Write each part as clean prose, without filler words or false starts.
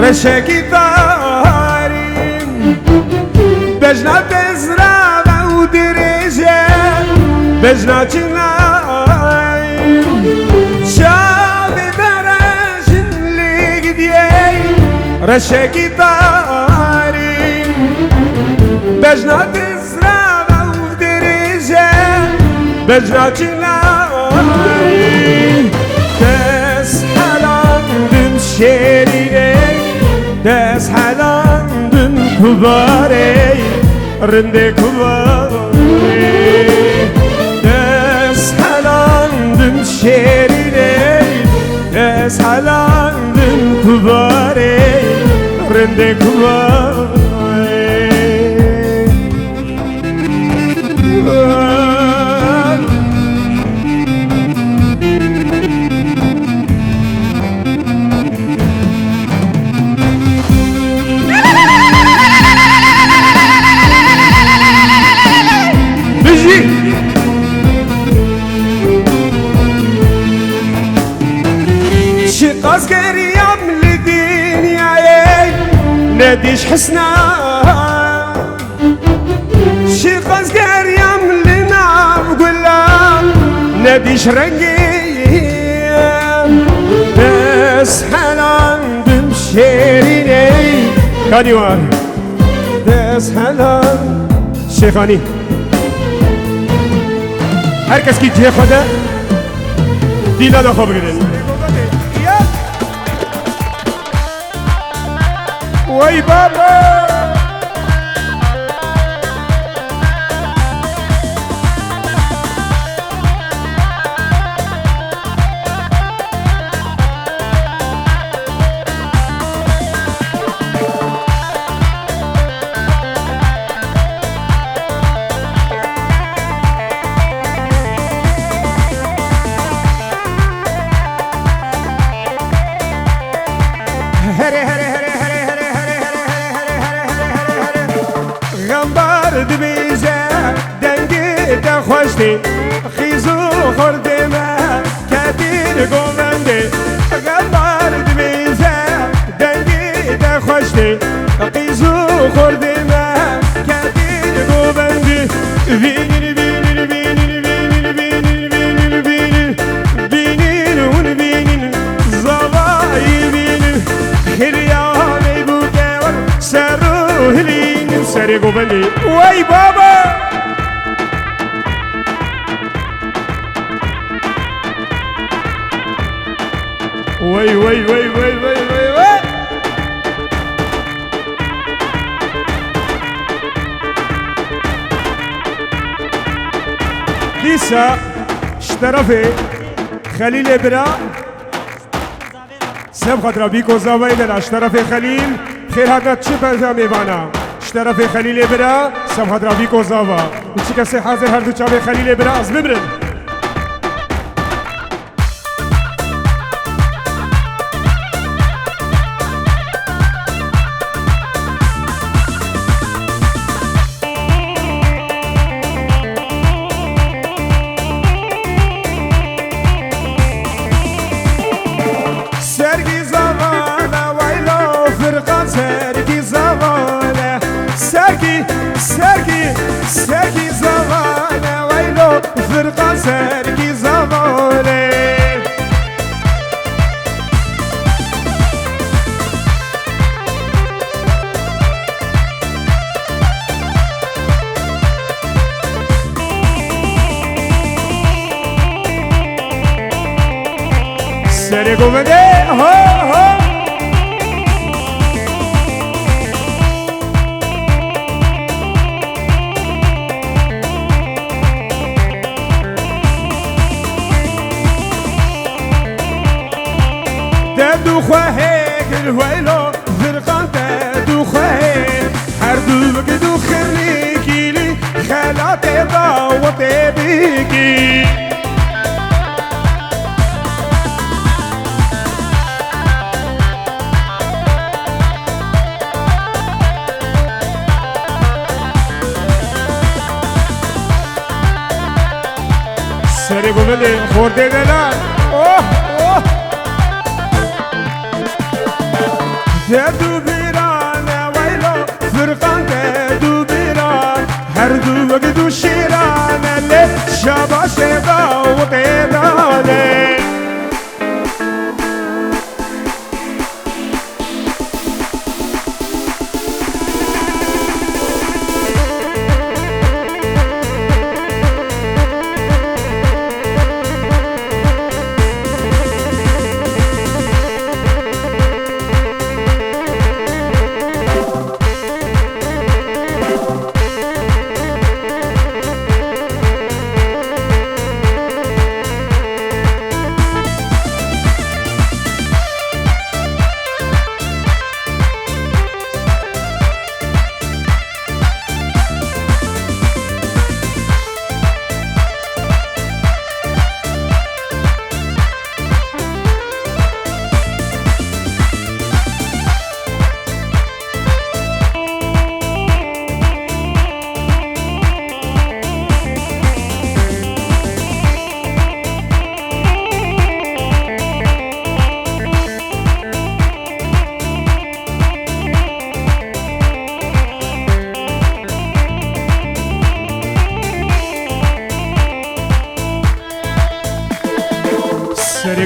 رشکی داریم بجنا بزرا و درجه بجنا چنایم شابی برشن لیگ دیه رشکی داریم بجنا بزرا و درجه بجنا چنایم دست حلاندم شیرینه دست حلاندم کباره رنده کباره دست حلاندم شیرینه دست حلاندم کباره رنده کباره قاسقريم لدنياي ناديش حسنا شي قاسقريم لنا ولا ناديش رنقي بس حلال بمشيريني كانيوار بس حلال شيخاني هركس كي جي خدا دينا دخو بگرن وای بابا خوشتی خیزو خورده من کدیر گوونده غمبارد بیزه دنگی ده خوشتی خیزو خورده من کدیر گوونده بینیر بینیر بینیر بینیر بینیر بینیر بینیر بینیر اون بینیر زوایی بینیر خیلیانه بوده و سرو هلین سر گوونده وای بابا وای وای وای وای وای وای وای لسه اشترفي خليل برا سب خاطر بيكو زاويدا اشترفي خليل خير هذا تشبه زاميوانا اشترفي خليل برا سب خاطر بيكو زاوا وشي كسي حاضر هر دو چاوي خليل برا از ببرن سرقي زغالة ويلو فرقة سرقي زغالة سرقو مدي هو هو دو خواهی الويلو فرقان دو خواهی هر دو بگدو خری کیلی خلات داوت بیگی سری گوله خورده دلان اوه اوه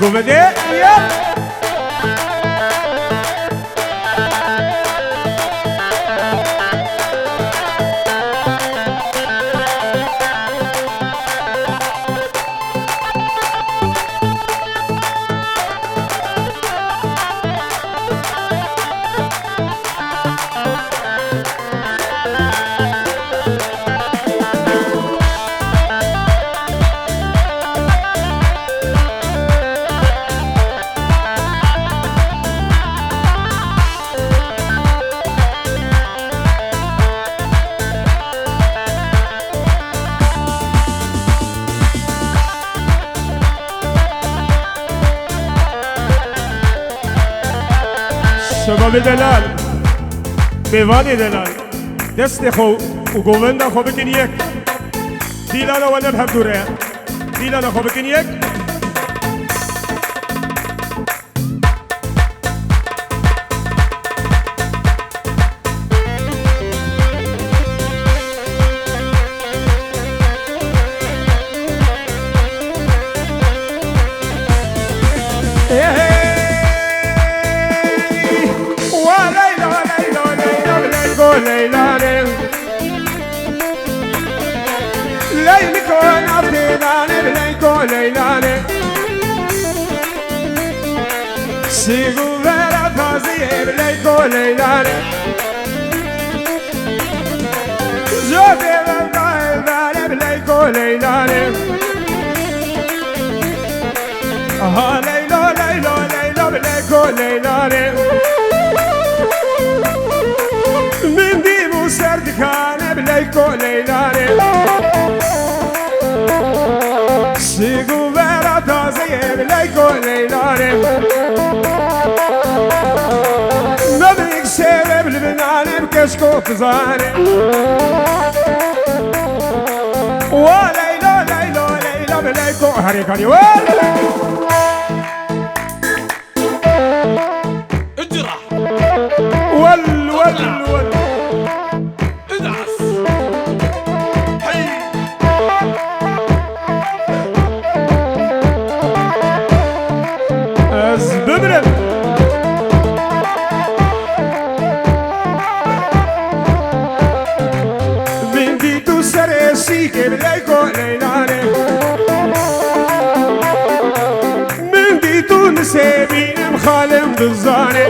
govende, yeah. شباب دلال بيواني دلال دست خو وقومنا خو بكن يك ديلانا وانا بحب دوريا ديلانا خو بكن يك ليلاني ليلكو نافداني بليكو ليلاني سيغو فيرا فازي بليكو ليلاني زوفي بالقايباني بليكو ليلاني ليلو ليلو ليلو بليكو ليلاني من ديمو سردكاني بليكو ليلاني سيقو فيرا تازي بليكو ليلاني نبيك سيبي بالبناني بكشكو تزاني وليلو ليلو ليلو بليكو هريكاني اجرح ول ول ول ادعس حي ازببرن من دي تو سرسي كبليكو ليلاني من دي تو نسيبي مخالم بالزاني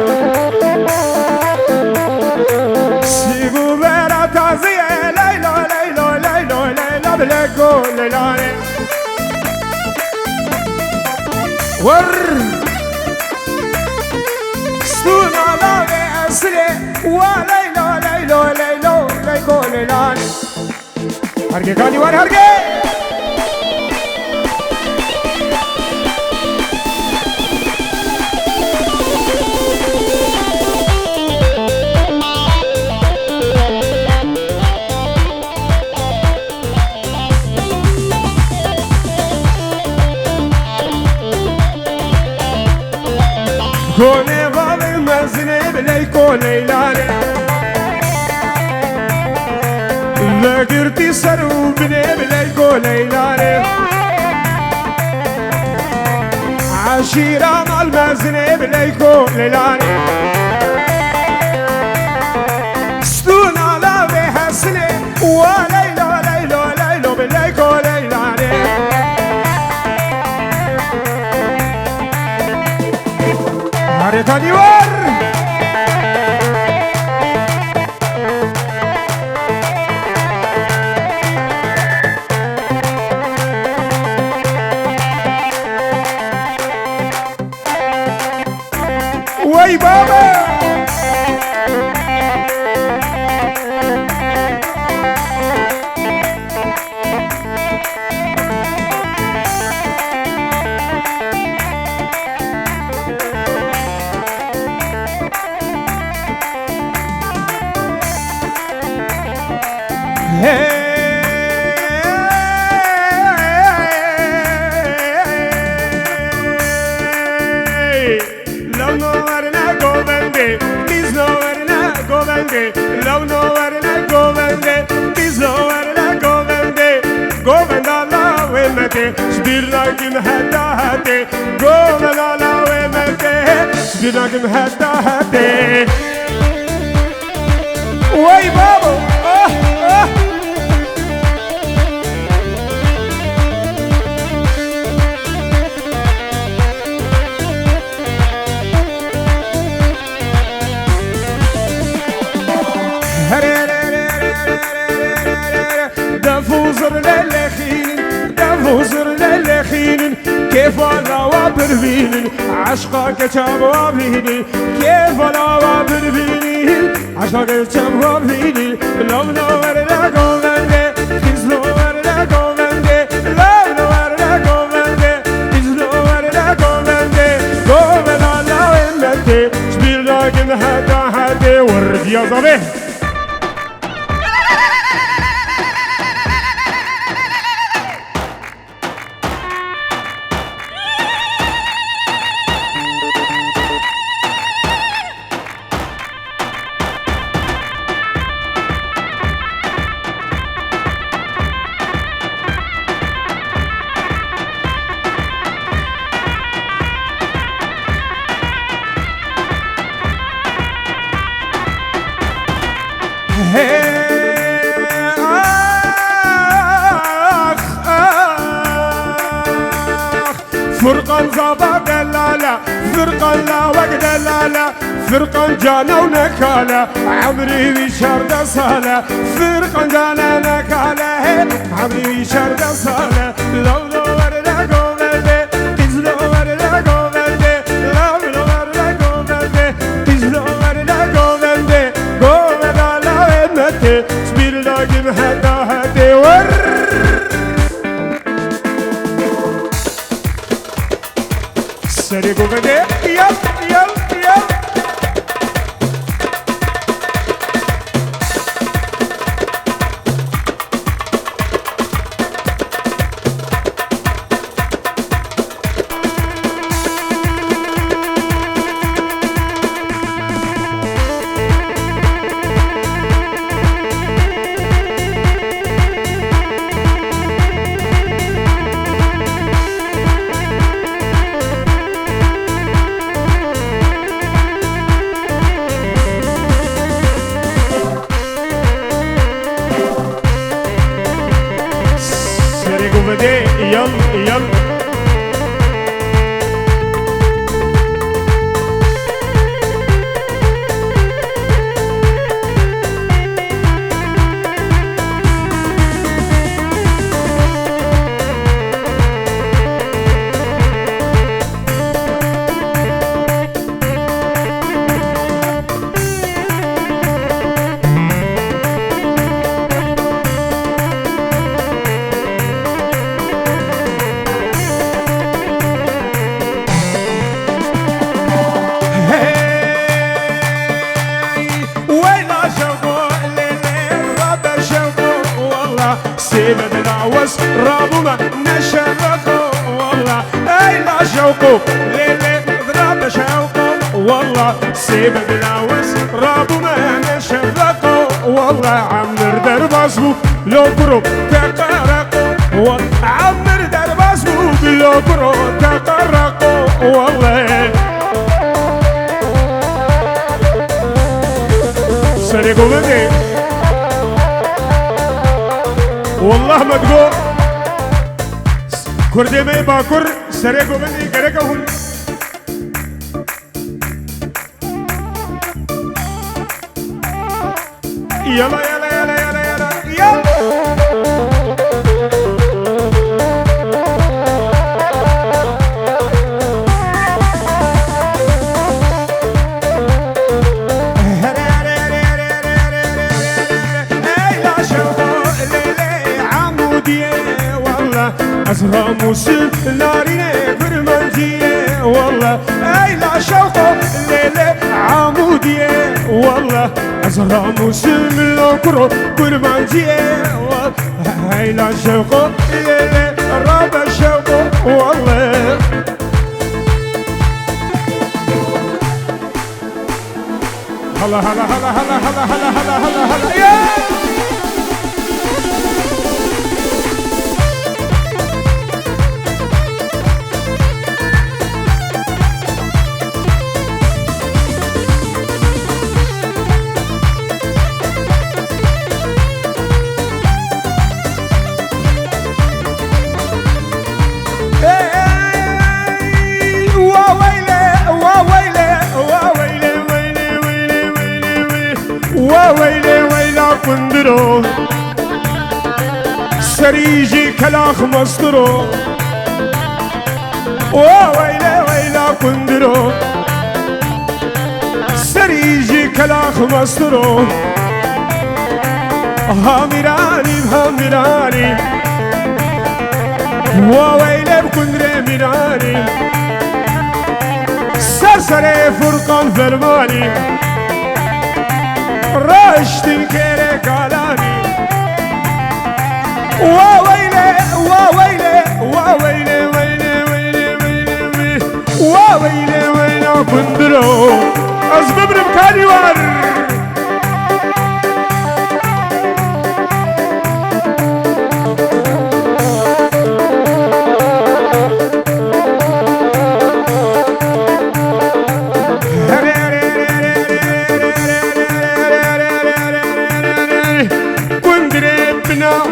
سيقو بيرا تازيه ليلو ليلو ليلو ليلو بليكو ليلاني ور ستون على أسري وليلو ليلو ليلو ليكو ليلاني هرقي كاني ور هرقي كوني بابي مزني بليكو ليلاني ذاكرتي سرو بني بليكو ليلاني عشيرة مع المزني بليكو ليلاني ستون على بحسني وليلو ليلو ليلو بليكو ليلاني هاريتاني ور وي بابا لو نورنا govende, please نورنا govende, لو نورنا govende, please نورنا govende, govende الله ومن ومتي سبيرك مهداتي قوم لالا ومتي سبيرك مهداتي وي بابا دفوزر للخين دفوزر للخين كيف انا وابربين عشقك تبوابيني كيف انا وابربين عشقك تبوابيني لو نور لكم بندي كيز نور لكم بندي لو نور لكم بندي كيز نور لكم بندي قوم لالا ومتي سبيل لكن هدا هدي ورد يا صبي فرقان زابا دلالة فرقان لا وقت دلالة فرقان جانا ونكالة عمري بشرد صالة فرقان جانا نكالة عمري بشرد صالة لو نور لكم بلدي قز نور لكم بلدي لو نور لكم بلدي قز نور لكم بلدي قوم لالا ومتي سبيل لكم هدا هدي ور سريقو بدي يل يل يل يل يل سيبد العوز رابونا نشرقو والله اي لا شوقو ليلي ضرب شوقو والله سيبد العوز رابونا نشرقو والله عمر درباسبو لو برو تقرقو عمر درباسبو لو برو تقرقو والله سريقو بدي والله ما تقول كردي ما باكر سريقو مني كركهم يلا يلا يلا يلا يلا يلا أزرع موسم نارينة برمجية والله أي لا شوقه ليلة عمودية والله أزرع موسم لوكرو برمجية والله أي لا شوقه ليلة رابع شوقه والله هلا هلا هلا هلا هلا هلا هلا هلا هلا يا كندرو سريجي كلاخ مصدرو وويلي ويلا كندرو سريجي كلاخ مصدرو هاميراني هاميراني وويلي بكندري ميراني سرسري فرقان فرماني راشتن كيري كالاني وويلي وويلي وويلي ويلي ويلي ويلي وويلي ويلي كندرو أزبب رمكاني وار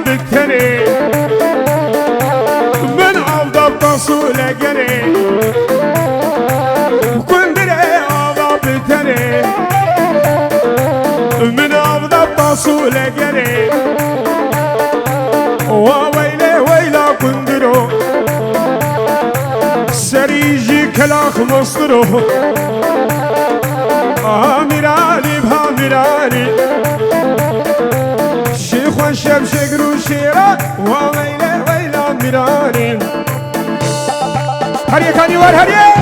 بالتني من أفضل تصول قلي كندري أفضل بالتني من أفضل تصول قلي وويلي ويلا كندرو سريجي كلاخ مصدرو هاميراني بهاميراني شب شجرو شيرا وويلي ويلا ميراني هريه كاني ور هريه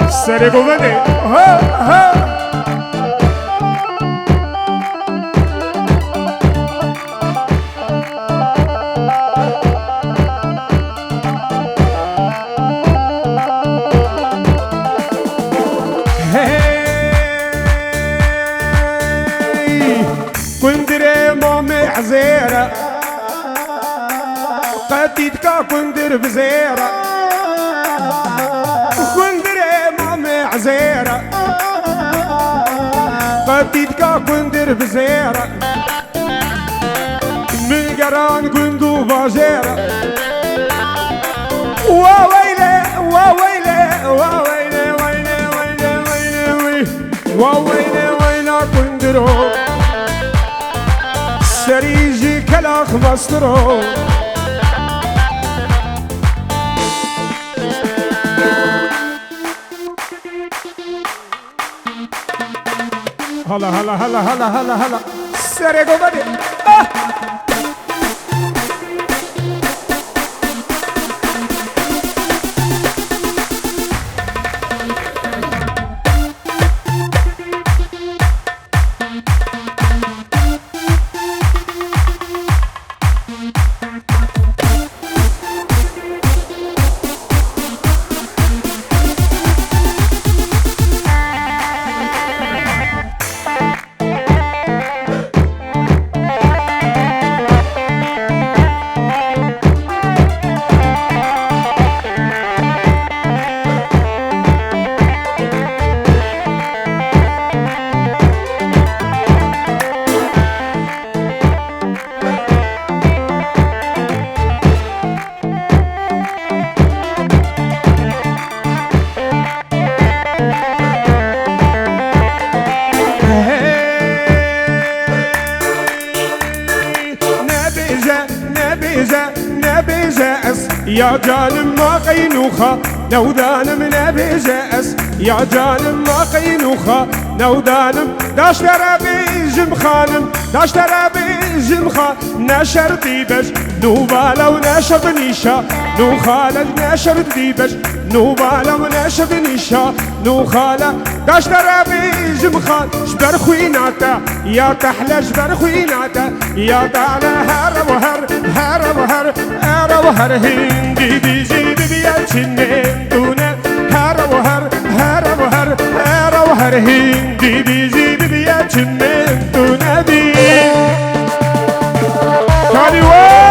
سري قومني ها ها كندري مامي حزيرة قتيتك كندر بزيرة كندري مامي حزيرة قتيتك كندر بزيرة من قران كندو باجيرة وويلي وويلي وويلي ويلي ويلي ويلي وويلي ويلي كندرو سريجي كلاخ مصدرو هلا هلا هلا هلا هلا هلا سريقو بدي يا جانم ما قينوخا لو دانم نبي جاس يا جانم ما قينوخا لو دانم داش ترابي جم خانم داش ترابي جم خا نشر ديبش نوبالا ونشر بنيشا نو خالا نشر ديبش نوبالا ونشر بنيشا نو خالا داش ترابي جم خان جبر خويناتا يا تحلى جبر خويناتا يا تعالى هر وهر هر وهر هر وهر هندي بيجي بياتشنين دونا هر وهر هر وهر هر وهر هندي بيجي بياتشنين دونا دي كاني ور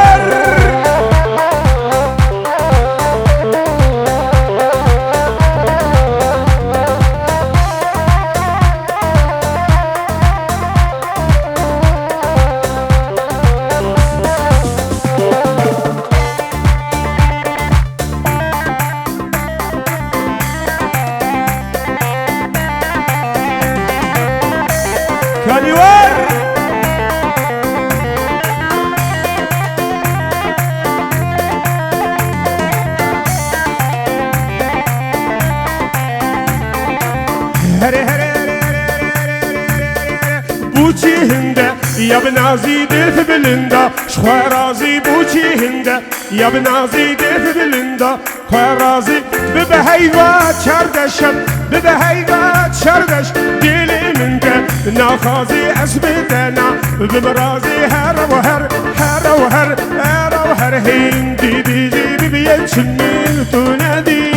بوچی هنده یا بنازی دف بلنده شخواه رازی بوچی هنده یا بنازی دف بلنده خواه رازی ببه هیوات چردشم ببه هیوات چردش دل منده ناخازی اسبدنا بمرازي هر وهر هر وهر هر وهر هندي دي جي بيت شميل تنادي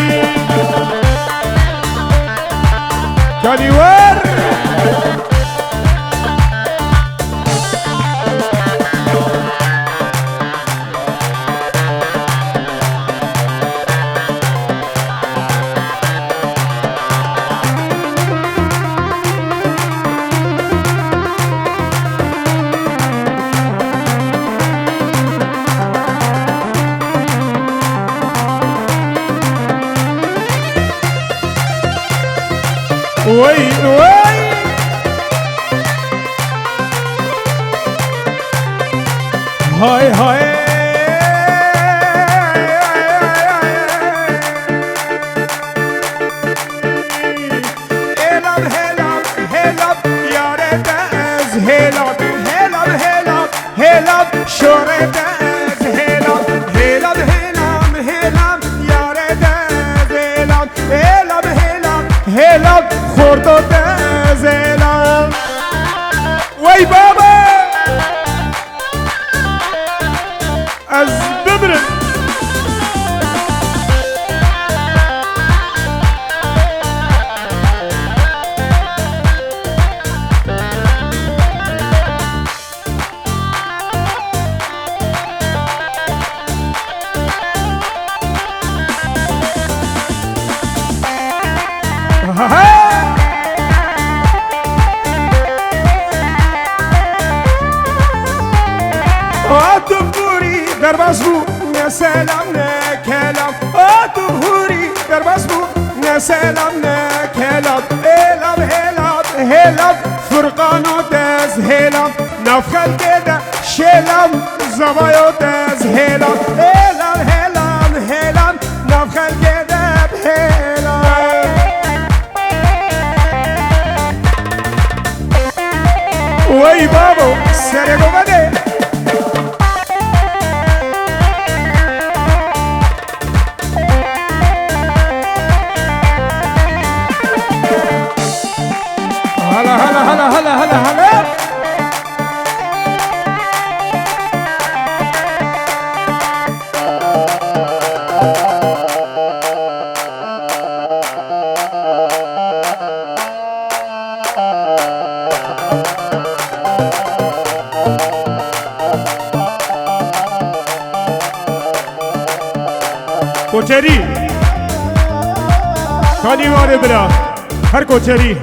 كان يور وي وي هاي هاي هلاب هلاب هلاب يا ريتاز هلاب هلاب هلاب هلاب شو ريتاز هلاب هلاب هلاب هلاب يا ريتاز هلاب هلاب هلاب هلاب خورتو تازلام وي بابا از ببرم آتوفوری در بازبو نه سلام نه کلام آتوفوری در بازبو نه سلام نه کلام هلاب هلاب هلاب فرقان و دز هلاب نفخل کده شلام زبایو دز هلاب هلاب هلاب هلاب نفخل کده هلاب وای بابا سرگو بده هلا هلا هلا هلا هلا هلا کوچری کانی واره بلا هر کوچری